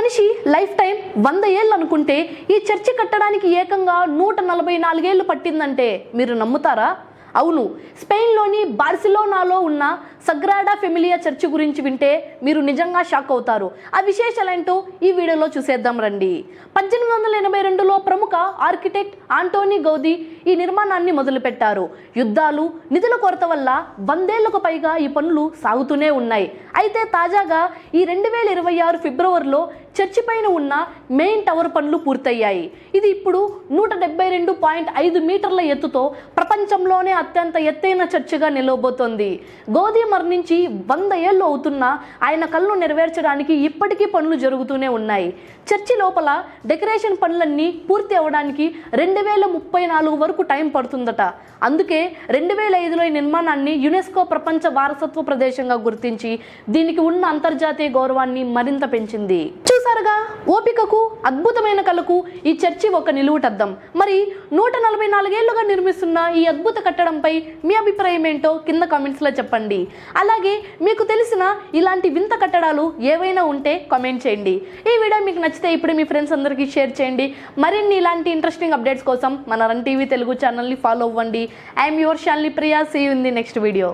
మనిషి life time 100 ఏళ్ళు అనుకుంటే ఈ చర్చి కట్టడానికి ఏకంగా 144 ఏళ్ళు పట్టిందంటే మీరు నమ్ముతారా? అవును, స్పెయిన్లోని బార్సిలోనాలో ఉన్న సగ్రాడా ఫెమిలియా చర్చి గురించి వింటే మీరు నిజంగా షాక్ అవుతారు. ఆ విశేషాలేంటో ఈ వీడియోలో చూసేద్దాం రండి. 1882లో ప్రముఖ ఆర్కిటెక్ట్ ఆంటోనీ గౌదీ ఈ నిర్మాణాన్ని మొదలుపెట్టారు. యుద్ధాలు, నిధుల కొరత వల్ల 100 ఏళ్లకు పైగా ఈ పనులు సాగుతూనే ఉన్నాయి. అయితే తాజాగా ఈ 2026 ఫిబ్రవరిలో చర్చి పైన ఉన్న మెయిన్ టవర్ పనులు పూర్తయ్యాయి. ఇది ఇప్పుడు 172.5 మీటర్ల ఎత్తుతో ప్రపంచంలోనే అత్యంత ఎత్తైన చర్చిగా నిలవబోతోంది. గౌదీ మరణించి 100 ఏళ్ళు అవుతున్నా ఆయన కలను నెరవేర్చడానికి ఇప్పటికీ పనులు జరుగుతూనే ఉన్నాయి. చర్చి లోపల డెకరేషన్ పనులన్నీ పూర్తి అవ్వడానికి 2034 వరకు టైం పడుతుందట. అందుకే 2005లో ఈ నిర్మాణాన్ని యునెస్కో ప్రపంచ వారసత్వ ప్రదేశంగా గుర్తించి దీనికి ఉన్న అంతర్జాతీయ గౌరవాన్ని మరింత పెంచింది. చూసారుగా, ఓపికకు, అద్భుతమైన కళకు ఈ చర్చి ఒక నిలువుటద్దం. మరి 144 ఏళ్లుగా నిర్మిస్తున్న ఈ అద్భుత కట్టడంపై మీ అభిప్రాయం ఏంటో కింద కామెంట్స్లో చెప్పండి. అలాగే మీకు తెలిసిన ఇలాంటి వింత కట్టడాలు ఏవైనా ఉంటే కామెంట్ చేయండి. ఈ వీడియో మీకు నచ్చితే ఇప్పుడు మీ ఫ్రెండ్స్ అందరికీ షేర్ చేయండి. మరిన్ని ఇలాంటి ఇంట్రెస్టింగ్ అప్డేట్స్ కోసం మన రన్ టీవీ తెలుగు ఛానల్ని ఫాలో అవ్వండి. I'm your Shalini Priya. See you in the next video.